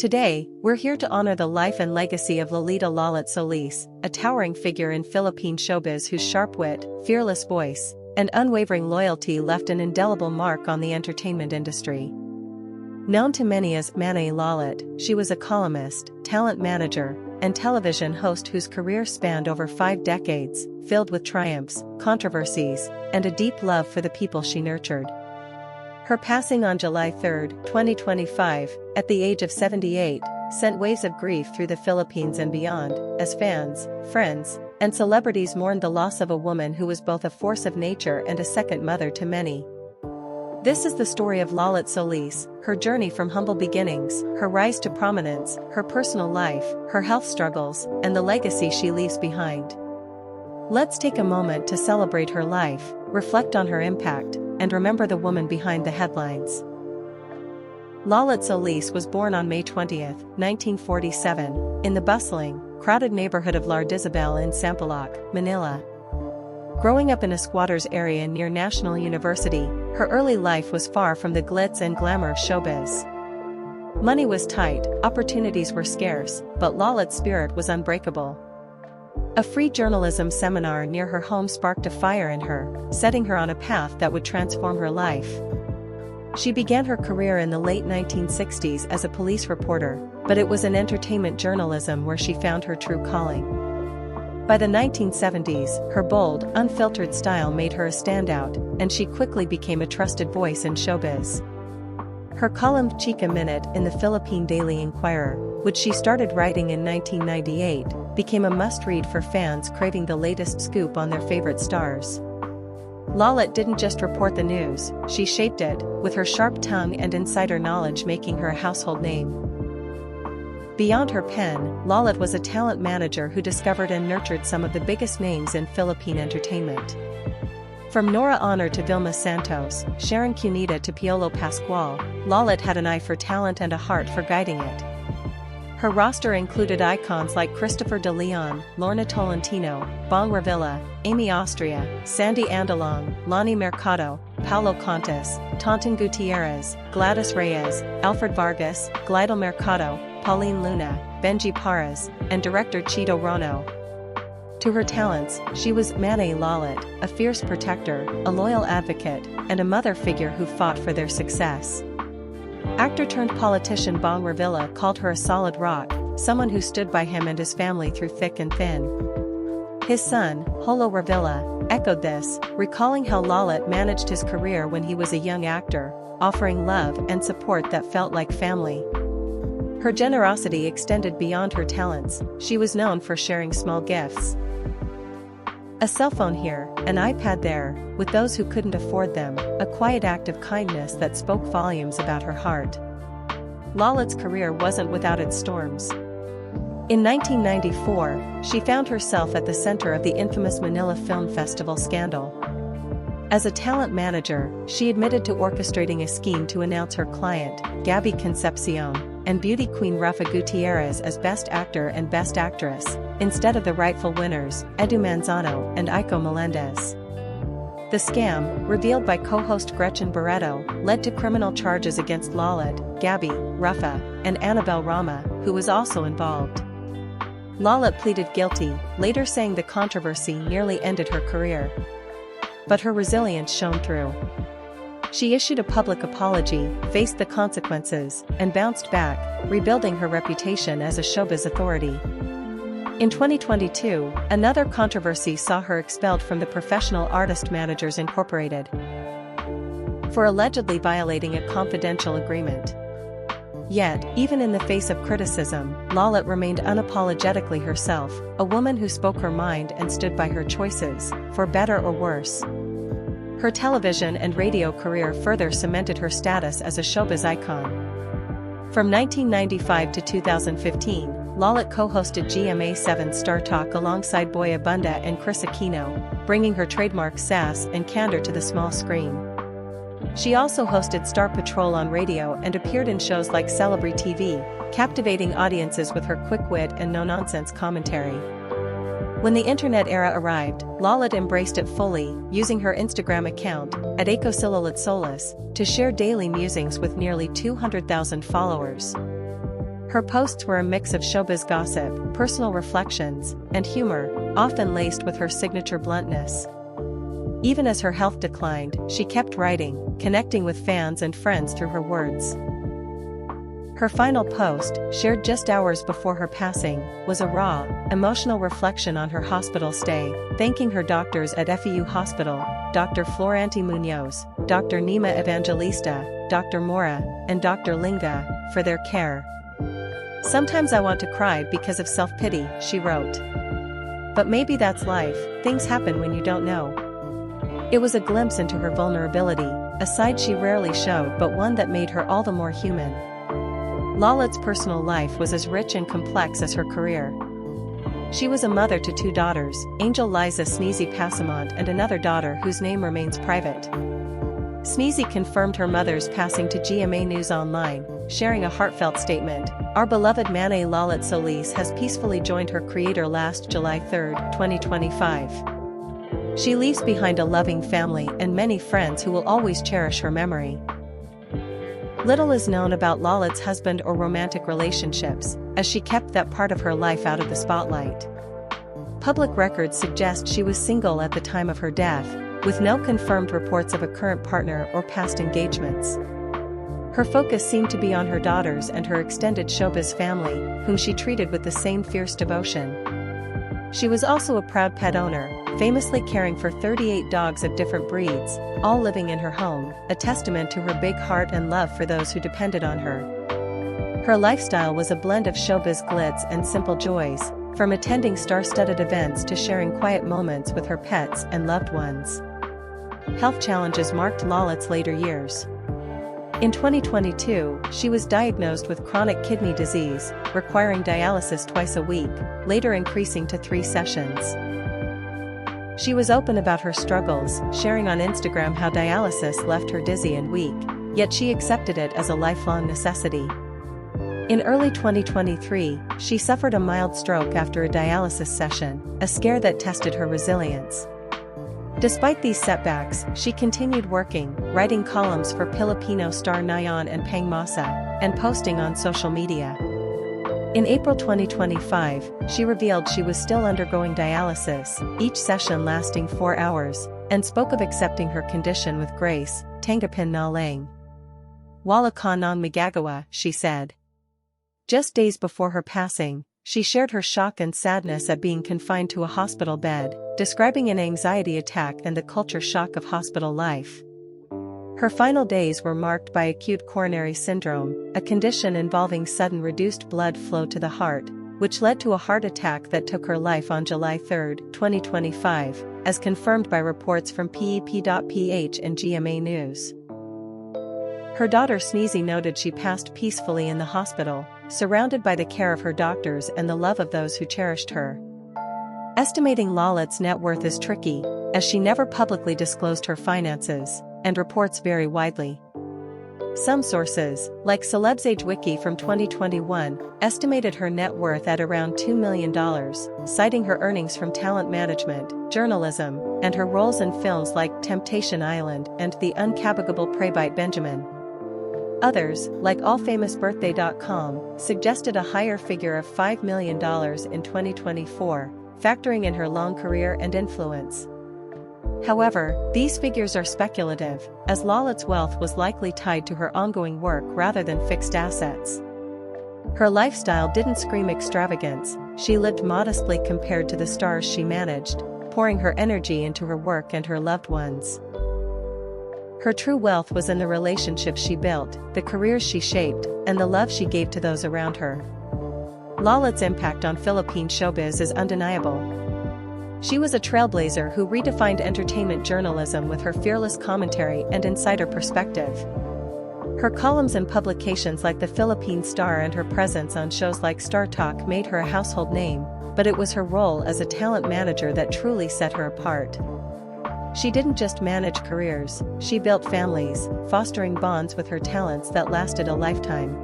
Today, we're here to honor the life and legacy of Lolit Solis, a towering figure in Philippine showbiz whose sharp wit, fearless voice, and unwavering loyalty left an indelible mark on the entertainment industry. Known to many as Manay Lolit, she was a columnist, talent manager, and television host whose career spanned over 5 decades, filled with triumphs, controversies, and a deep love for the people she nurtured. Her passing on July 3, 2025, at the age of 78, sent waves of grief through the Philippines and beyond, as fans, friends, and celebrities mourned the loss of a woman who was both a force of nature and a second mother to many. This is the story of Lolit Solis, her journey from humble beginnings, her rise to prominence, her personal life, her health struggles, and the legacy she leaves behind. Let's take a moment to celebrate her life, reflect on her impact, and remember the woman behind the headlines. Lolit Solis was born on May 20, 1947, in the bustling, crowded neighborhood of Lardizabal in Sampaloc, Manila. Growing up in a squatters area near National University, her early life was far from the glitz and glamour of showbiz. Money was tight, opportunities were scarce, but Lolit's spirit was unbreakable. A free journalism seminar near her home sparked a fire in her, setting her on a path that would transform her life. She began her career in the late 1960s as a police reporter, but it was in entertainment journalism where she found her true calling. By the 1970s, her bold, unfiltered style made her a standout, and she quickly became a trusted voice in showbiz. Her column Chica Minute in the Philippine Daily Inquirer, which she started writing in 1998, became a must-read for fans craving the latest scoop on their favorite stars. Lolit didn't just report the news, she shaped it, with her sharp tongue and insider knowledge making her a household name. Beyond her pen, Lolit was a talent manager who discovered and nurtured some of the biggest names in Philippine entertainment. From Nora Honor to Vilma Santos, Sharon Cunita to Piolo Pascual, Lolit had an eye for talent and a heart for guiding it. Her roster included icons like Christopher De Leon, Lorna Tolentino, Bong Revilla, Amy Austria, Sandy Andalong, Lonnie Mercado, Paulo Contis, Tonton Gutierrez, Gladys Reyes, Alfred Vargas, Glidel Mercado, Pauline Luna, Benji Parras, and director Chito Rono. To her talents, she was Manay Lolit, a fierce protector, a loyal advocate, and a mother figure who fought for their success. Actor-turned-politician Bong Revilla called her a solid rock, someone who stood by him and his family through thick and thin. His son, Holo Revilla, echoed this, recalling how Lolit managed his career when he was a young actor, offering love and support that felt like family. Her generosity extended beyond her talents, she was known for sharing small gifts. A cell phone here, an iPad there, with those who couldn't afford them, a quiet act of kindness that spoke volumes about her heart. Lolit's career wasn't without its storms. In 1994, she found herself at the center of the infamous Manila Film Festival scandal. As a talent manager, she admitted to orchestrating a scheme to announce her client, Gabby Concepcion, and beauty queen Rafa Gutierrez as Best Actor and Best Actress, instead of the rightful winners, Edu Manzano and Aiko Melendez. The scam, revealed by co-host Gretchen Barreto, led to criminal charges against Lolit, Gabby, Rafa, and Annabelle Rama, who was also involved. Lolit pleaded guilty, later saying the controversy nearly ended her career. But her resilience shone through. She issued a public apology, faced the consequences, and bounced back, rebuilding her reputation as a showbiz authority. In 2022, another controversy saw her expelled from the Professional Artist Managers Incorporated for allegedly violating a confidential agreement. Yet, even in the face of criticism, Lolit remained unapologetically herself, a woman who spoke her mind and stood by her choices, for better or worse. Her television and radio career further cemented her status as a showbiz icon. From 1995 to 2015, Lolit co-hosted GMA7 Startalk alongside Boy Abunda and Chris Aquino, bringing her trademark sass and candor to the small screen. She also hosted Star Patrol on radio and appeared in shows like Celebrity TV, captivating audiences with her quick wit and no-nonsense commentary. When the internet era arrived, Lolit embraced it fully, using her Instagram account, at Lolit Solis, to share daily musings with nearly 200,000 followers. Her posts were a mix of showbiz gossip, personal reflections, and humor, often laced with her signature bluntness. Even as her health declined, she kept writing, connecting with fans and friends through her words. Her final post, shared just hours before her passing, was a raw, emotional reflection on her hospital stay, thanking her doctors at FEU Hospital, Dr. Floranti Munoz, Dr. Nima Evangelista, Dr. Mora, and Dr. Linga, for their care. "Sometimes I want to cry because of self-pity," she wrote. "But maybe that's life, things happen when you don't know." It was a glimpse into her vulnerability, a side she rarely showed but one that made her all the more human. Lolit's personal life was as rich and complex as her career. She was a mother to 2 daughters, Angel Liza Sneezy Passamont and another daughter whose name remains private. Sneezy confirmed her mother's passing to GMA News Online, sharing a heartfelt statement. "Our beloved Mane Lolit Solis has peacefully joined her creator last July 3, 2025. She leaves behind a loving family and many friends who will always cherish her memory." Little is known about Lolit's husband or romantic relationships, as she kept that part of her life out of the spotlight. Public records suggest she was single at the time of her death, with no confirmed reports of a current partner or past engagements. Her focus seemed to be on her daughters and her extended showbiz family, whom she treated with the same fierce devotion. She was also a proud pet owner, famously caring for 38 dogs of different breeds, all living in her home, a testament to her big heart and love for those who depended on her. Her lifestyle was a blend of showbiz glitz and simple joys, from attending star-studded events to sharing quiet moments with her pets and loved ones. Health challenges marked Lolit's later years. In 2022, she was diagnosed with chronic kidney disease, requiring dialysis twice a week, later increasing to 3 sessions. She was open about her struggles, sharing on Instagram how dialysis left her dizzy and weak, yet she accepted it as a lifelong necessity. In early 2023, she suffered a mild stroke after a dialysis session, a scare that tested her resilience. Despite these setbacks, she continued working, writing columns for Filipino star Nayon and Pangmasa, and posting on social media. In April 2025, she revealed she was still undergoing dialysis, each session lasting 4 hours, and spoke of accepting her condition with grace. "Tanggapin na lang. Wala ka nang magagawa," she said. Just days before her passing, she shared her shock and sadness at being confined to a hospital bed, describing an anxiety attack and the culture shock of hospital life. Her final days were marked by acute coronary syndrome, a condition involving sudden reduced blood flow to the heart, which led to a heart attack that took her life on July 3, 2025, as confirmed by reports from PEP.ph and GMA News. Her daughter Sneezy noted she passed peacefully in the hospital, surrounded by the care of her doctors and the love of those who cherished her. Estimating Lolit's net worth is tricky, as she never publicly disclosed her finances, and reports vary widely. Some sources, like Celebsage Wiki from 2021, estimated her net worth at around $2 million, citing her earnings from talent management, journalism, and her roles in films like Temptation Island and The Uncabagable Praybite Benjamin. Others, like allfamousbirthday.com, suggested a higher figure of $5 million in 2024, factoring in her long career and influence. However, these figures are speculative, as Lolit's wealth was likely tied to her ongoing work rather than fixed assets. Her lifestyle didn't scream extravagance, she lived modestly compared to the stars she managed, pouring her energy into her work and her loved ones. Her true wealth was in the relationships she built, the careers she shaped, and the love she gave to those around her. Lolit's impact on Philippine showbiz is undeniable. She was a trailblazer who redefined entertainment journalism with her fearless commentary and insider perspective. Her columns in publications like The Philippine Star and her presence on shows like Startalk made her a household name, but it was her role as a talent manager that truly set her apart. She didn't just manage careers, she built families, fostering bonds with her talents that lasted a lifetime.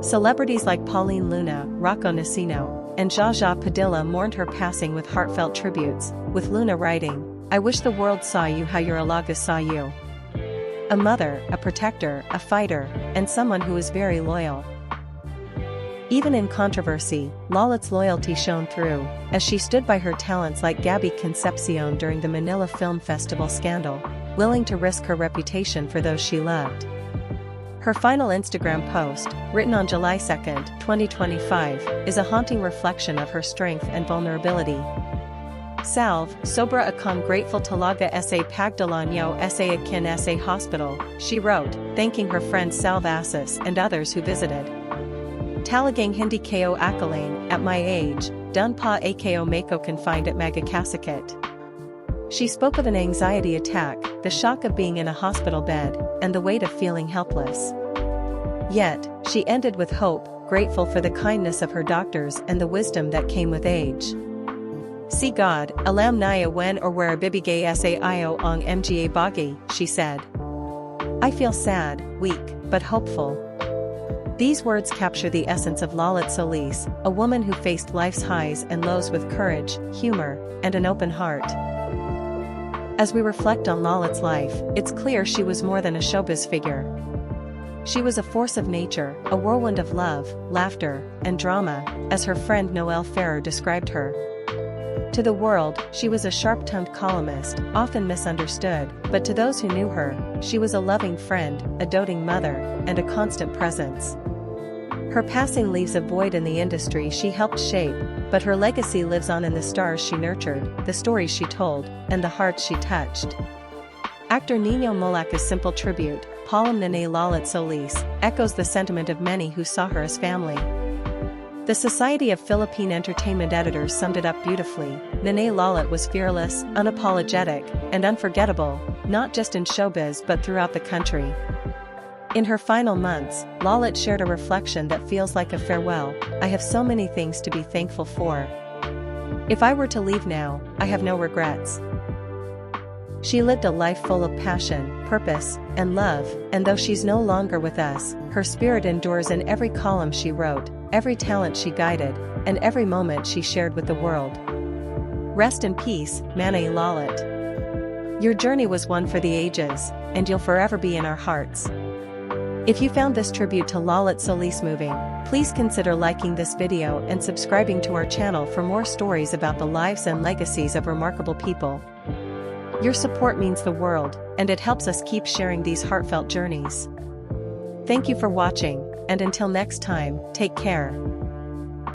Celebrities like Pauline Luna, Rocco Nacino, and Jaja Padilla mourned her passing with heartfelt tributes, with Luna writing, "I wish the world saw you how your alaga saw you. A mother, a protector, a fighter, and someone who is very loyal." Even in controversy, Lolit's loyalty shone through, as she stood by her talents like Gabby Concepcion during the Manila Film Festival scandal, willing to risk her reputation for those she loved. Her final Instagram post, written on July 2, 2025, is a haunting reflection of her strength and vulnerability. Salve, sobra akong grateful talaga sa pagdala niyo sa akin sa hospital, she wrote, thanking her friends Salve Assis and others who visited. Talagang hindi kayo akalain, at my age, dun pa akayo mako confined at magakasakit. She spoke of an anxiety attack, the shock of being in a hospital bed, and the weight of feeling helpless. Yet, she ended with hope, grateful for the kindness of her doctors and the wisdom that came with age. See God, alam niya when or where bibigay sa iyo ang mga bagay, she said. I feel sad, weak, but hopeful. These words capture the essence of Lolit Solis, a woman who faced life's highs and lows with courage, humor, and an open heart. As we reflect on Lolit's life, it's clear she was more than a showbiz figure. She was a force of nature, a whirlwind of love, laughter, and drama, as her friend Noelle Ferrer described her. To the world, she was a sharp-tongued columnist, often misunderstood, but to those who knew her, she was a loving friend, a doting mother, and a constant presence. Her passing leaves a void in the industry she helped shape, but her legacy lives on in the stars she nurtured, the stories she told, and the hearts she touched. Actor Nino Molac's simple tribute, Palam Nene Lolit Solis, echoes the sentiment of many who saw her as family. The Society of Philippine Entertainment Editors summed it up beautifully. Nene Lolit was fearless, unapologetic, and unforgettable, not just in showbiz but throughout the country. In her final months, Lolit shared a reflection that feels like a farewell. I have so many things to be thankful for. If I were to leave now, I have no regrets. She lived a life full of passion, purpose, and love, and though she's no longer with us, her spirit endures in every column she wrote, every talent she guided, and every moment she shared with the world. Rest in peace, Manay Lolit. Your journey was one for the ages, and you'll forever be in our hearts. If you found this tribute to Lolit Solis moving, please consider liking this video and subscribing to our channel for more stories about the lives and legacies of remarkable people. Your support means the world, and it helps us keep sharing these heartfelt journeys. Thank you for watching, and until next time, take care.